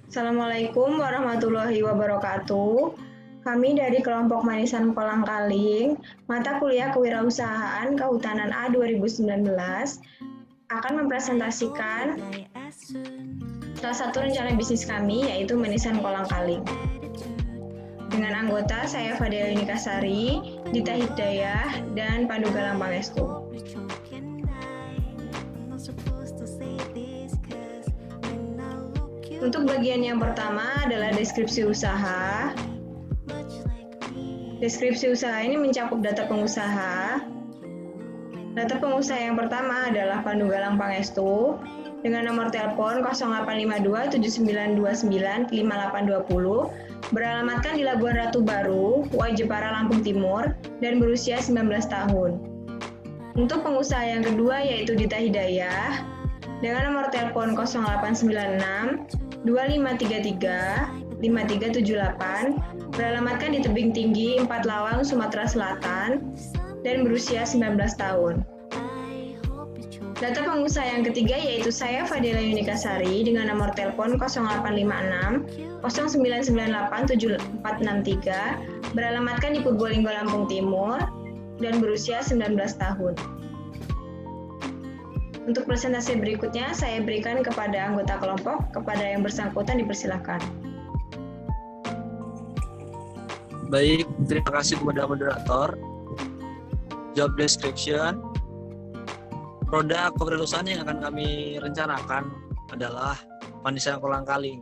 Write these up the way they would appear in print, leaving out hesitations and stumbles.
Assalamualaikum warahmatullahi wabarakatuh. Kami dari kelompok Manisan Kolang-Kaling, mata kuliah Kewirausahaan Kehutanan A 2019 akan mempresentasikan salah satu rencana bisnis kami, yaitu Manisan Kolang-Kaling. Dengan anggota saya Fadela Yunikasari, Dita Hidayah, dan Pandu Galang Pangestu. Untuk bagian yang pertama adalah deskripsi usaha. Deskripsi usaha ini mencakup data pengusaha. Data pengusaha yang pertama adalah Pandu Galang Pangestu dengan nomor telepon 0852 7929 5820, beralamatkan di Labuan Ratu Baru, Wai Jepara, Lampung Timur, dan berusia 19 tahun. Untuk pengusaha yang kedua yaitu Dita Hidayah dengan nomor telepon 0896 2533 5378, beralamatkan di Tebing Tinggi, 4 Lawang, Sumatera Selatan, dan berusia 19 tahun. Data pengusaha yang ketiga yaitu saya Fadela Yunikasari dengan nomor telepon 0856 0998 7463, beralamatkan di Purbolinggo, Lampung Timur, dan berusia 19 tahun. Untuk presentasi berikutnya, saya berikan kepada anggota kelompok. Kepada yang bersangkutan dipersilakan. Baik, terima kasih kepada moderator. Job description. Produk kewirausahaan yang akan kami rencanakan adalah Manisan Kolang-Kaling.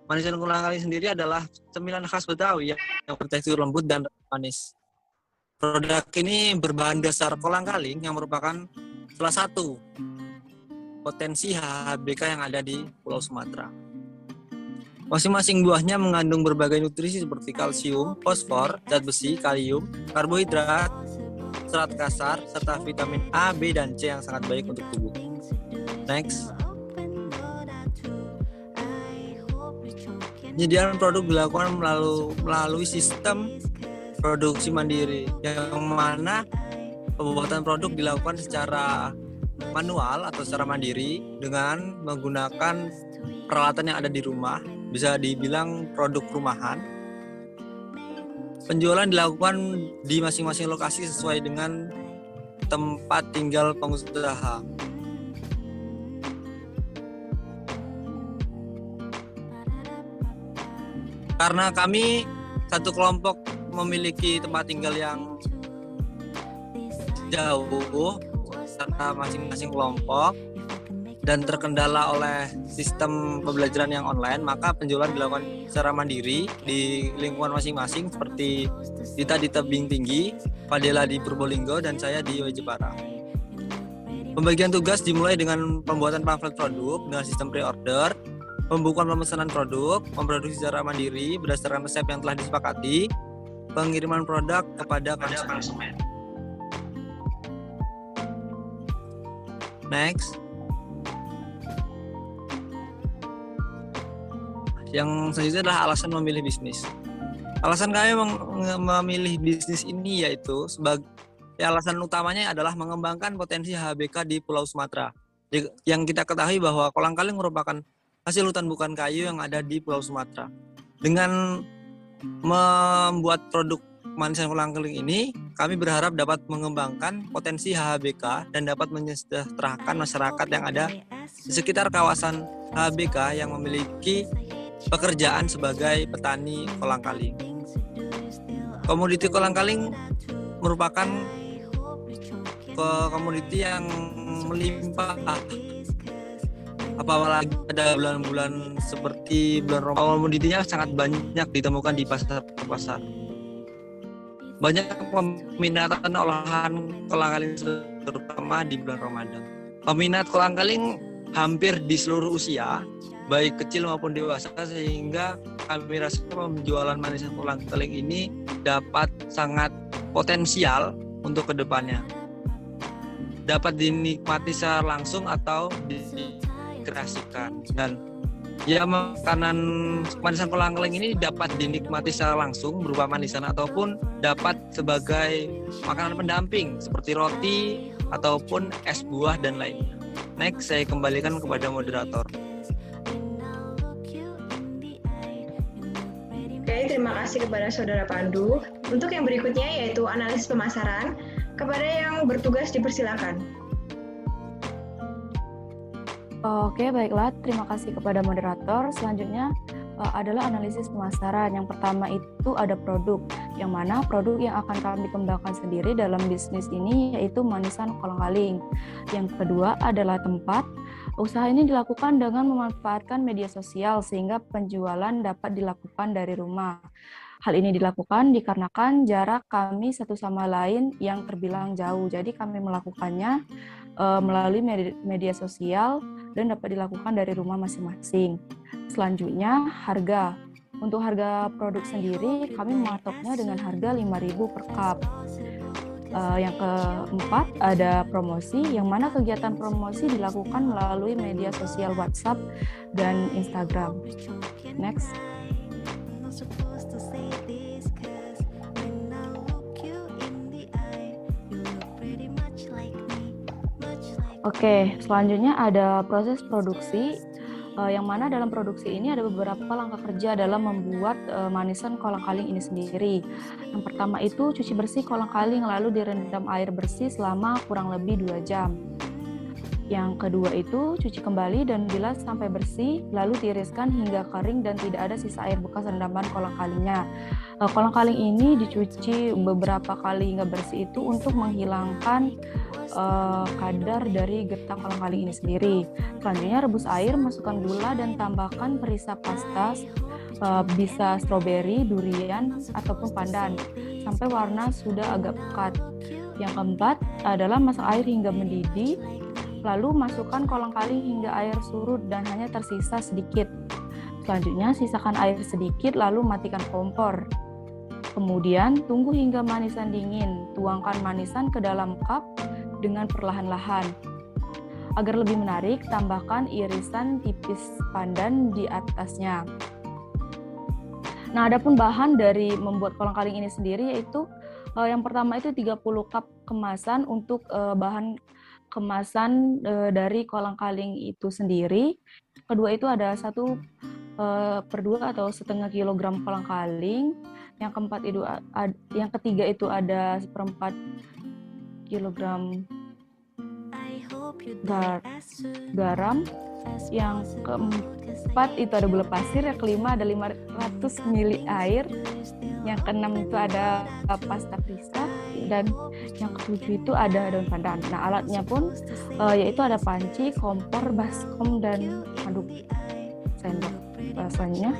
Manisan Kolang-Kaling sendiri adalah cemilan khas Betawi yang bertekstur lembut dan manis. Produk ini berbahan dasar kolang-kaling yang merupakan salah satu potensi HHBK yang ada di Pulau Sumatera. Masing-masing buahnya mengandung berbagai nutrisi seperti kalsium, fosfor, zat besi, kalium, karbohidrat, serat kasar, serta vitamin A, B, dan C yang sangat baik untuk tubuh. Next. Penyediaan produk dilakukan melalui sistem produksi mandiri, yang mana pembuatan produk dilakukan secara manual atau secara mandiri dengan menggunakan peralatan yang ada di rumah, bisa dibilang produk rumahan. Penjualan dilakukan di masing-masing lokasi sesuai dengan tempat tinggal pengusaha. Karena kami satu kelompok memiliki tempat tinggal yang jauh serta masing-masing kelompok dan terkendala oleh sistem pembelajaran yang online, maka penjualan dilakukan secara mandiri di lingkungan masing-masing seperti Dita di Tebing Tinggi, Fadela di Purbolinggo, dan saya di Wai Jepara. Pembagian tugas dimulai dengan pembuatan pamflet produk dengan sistem pre-order, pembukuan pemesanan produk, memproduksi secara mandiri berdasarkan resep yang telah disepakati, pengiriman produk kepada konsumen. Next. Yang selanjutnya adalah alasan memilih bisnis. Alasan kami memilih bisnis ini yaitu alasan utamanya adalah mengembangkan potensi HHBK di Pulau Sumatera. Yang kita ketahui bahwa kolang-kaling merupakan hasil hutan bukan kayu yang ada di Pulau Sumatera. Dengan membuat produk Manisan Kolang-Kaling ini, kami berharap dapat mengembangkan potensi HHBK dan dapat mensejahterakan masyarakat yang ada di sekitar kawasan HHBK yang memiliki pekerjaan sebagai petani kolang-kaling. Komoditi kolang-kaling merupakan komoditi yang melimpah, apalagi pada bulan-bulan seperti bulan Ramadan. Komoditinya sangat banyak ditemukan di pasar-pasar. Banyak peminatan olahan kolang-kaling terutama di bulan Ramadan. Peminat kolang-kaling hampir di seluruh usia, baik kecil maupun dewasa, sehingga kami rasa penjualan Manisan Kolang-Kaling ini dapat sangat potensial untuk kedepannya. Dapat dinikmati secara langsung atau dikreasikan. Dan makanan Manisan Kolang-Kaling ini dapat dinikmati secara langsung berupa manisan ataupun dapat sebagai makanan pendamping seperti roti ataupun es buah dan lainnya. Next, saya kembalikan kepada moderator. terima kasih kepada Saudara Pandu. Untuk yang berikutnya yaitu analisis pemasaran. Kepada yang bertugas dipersilakan. Oke, baiklah. Terima kasih kepada moderator. Selanjutnya adalah analisis pemasaran. Yang pertama itu ada produk, yang mana produk yang akan kami kembangkan sendiri dalam bisnis ini yaitu manisan kolang-kaling. Yang kedua adalah tempat. Usaha ini dilakukan dengan memanfaatkan media sosial sehingga penjualan dapat dilakukan dari rumah. Hal ini dilakukan dikarenakan jarak kami satu sama lain yang terbilang jauh. Jadi kami melakukannya melalui media sosial dan dapat dilakukan dari rumah masing-masing. Selanjutnya, harga. Untuk harga produk sendiri, kami mematoknya dengan harga 5.000 per cup. Yang keempat, ada promosi, yang mana kegiatan promosi dilakukan melalui media sosial WhatsApp dan Instagram. Next. Oke, selanjutnya ada proses produksi, yang mana dalam produksi ini ada beberapa langkah kerja dalam membuat manisan kolang-kaling ini sendiri. Yang pertama itu cuci bersih kolang-kaling lalu direndam air bersih selama kurang lebih 2 jam. Yang kedua itu cuci kembali dan bilas sampai bersih, lalu tiriskan hingga kering dan tidak ada sisa air bekas rendaman kolang-kalingnya. Kolang-kaling ini dicuci beberapa kali hingga bersih itu untuk menghilangkan kadar dari getah kolang-kaling ini sendiri. Selanjutnya rebus air, masukkan gula dan tambahkan perisa pasta, bisa stroberi, durian, ataupun pandan, sampai warna sudah agak pekat. Yang keempat adalah masak air hingga mendidih, lalu masukkan kolang-kaling hingga air surut dan hanya tersisa sedikit. Selanjutnya sisakan air sedikit lalu matikan kompor. Kemudian tunggu hingga manisan dingin, tuangkan manisan ke dalam cup dengan perlahan-lahan. Agar lebih menarik, tambahkan irisan tipis pandan di atasnya. Nah, adapun bahan dari membuat kolang-kaling ini sendiri yaitu yang pertama itu 30 cup kemasan untuk bahan kemasan dari kolang-kaling itu sendiri. Kedua itu ada 1/2 atau setengah kilogram kolang-kaling. Yang keempat itu yang ketiga itu ada 1/4 kilogram garam. Yang keempat itu ada gula pasir. Yang kelima ada 500 ml air. Yang keenam itu ada pasta perisa. Dan yang ketujuh itu ada daun pandan. Nah, alatnya pun yaitu ada panci, kompor, baskom, dan handuk sendok. Rasanya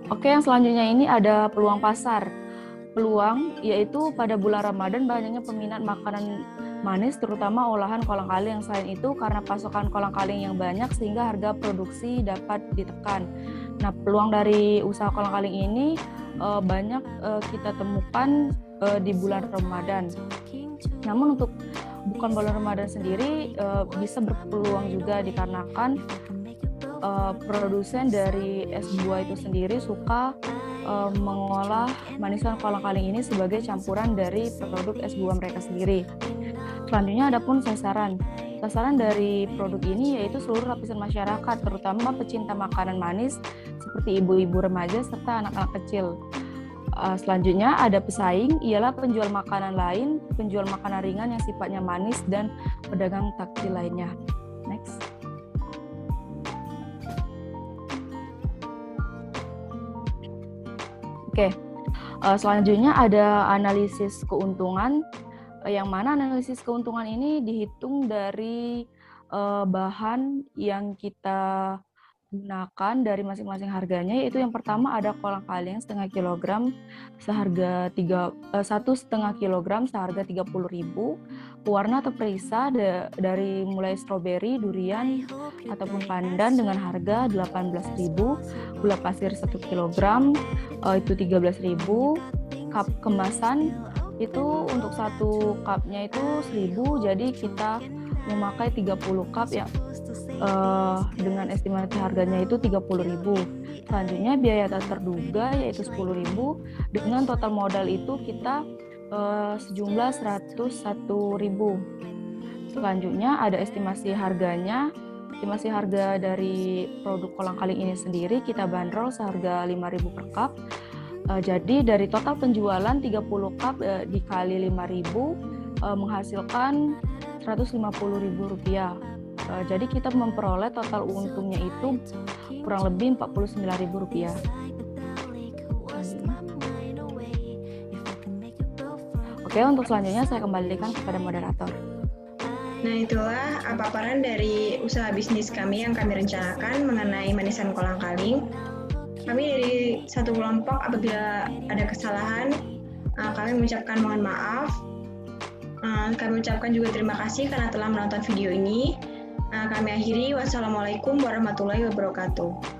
oke, yang selanjutnya ini ada peluang pasar. Peluang yaitu pada bulan Ramadan banyaknya peminat makanan manis, terutama olahan kolang-kaling. Selain itu, karena pasokan kolang-kaling yang banyak sehingga harga produksi dapat ditekan. Nah, peluang dari usaha kolang-kaling ini banyak kita temukan di bulan Ramadan. Namun untuk bukan bulan Ramadan sendiri bisa berpeluang juga dikarenakan produsen dari es buah itu sendiri suka mengolah manisan kolang-kaling ini sebagai campuran dari produk es buah mereka sendiri. Selanjutnya adapun sasaran. Sasaran dari produk ini yaitu seluruh lapisan masyarakat, terutama pecinta makanan manis seperti ibu-ibu remaja serta anak-anak kecil. Selanjutnya ada pesaing, ialah penjual makanan lain, penjual makanan ringan yang sifatnya manis, dan pedagang takjil lainnya. Next. Oke, selanjutnya ada analisis keuntungan, yang mana analisis keuntungan ini dihitung dari bahan yang kita gunakan dari masing-masing harganya, yaitu yang pertama ada kolang-kaling setengah kilogram seharga 1,5 kilogram seharga 30.000, pewarna atau perisa dari mulai stroberi, durian ataupun pandan dengan harga 18.000, gula pasir 1 kilogram itu 13.000, cup kemasan itu untuk 1 cupnya itu 1.000, jadi kita memakai 30 cup ya, dengan estimasi harganya itu 30.000. Selanjutnya biaya tak terduga yaitu 10.000, dengan total modal itu kita sejumlah 101.000. Selanjutnya ada estimasi harganya Estimasi harga dari produk kolang-kaling ini sendiri kita bandrol seharga 5.000 per cup. Jadi dari total penjualan 30 cup dikali 5.000 menghasilkan Rp150.000. Jadi kita memperoleh total untungnya itu kurang lebih Rp49.000. Oke, untuk selanjutnya saya kembalikan kepada moderator. Nah, itulah paparan dari usaha bisnis kami yang kami rencanakan mengenai manisan kolang-kaling. Kami dari satu kelompok apabila ada kesalahan, kami mengucapkan mohon maaf. Kami ucapkan juga terima kasih karena telah menonton video ini. Kami akhiri, wassalamualaikum warahmatullahi wabarakatuh.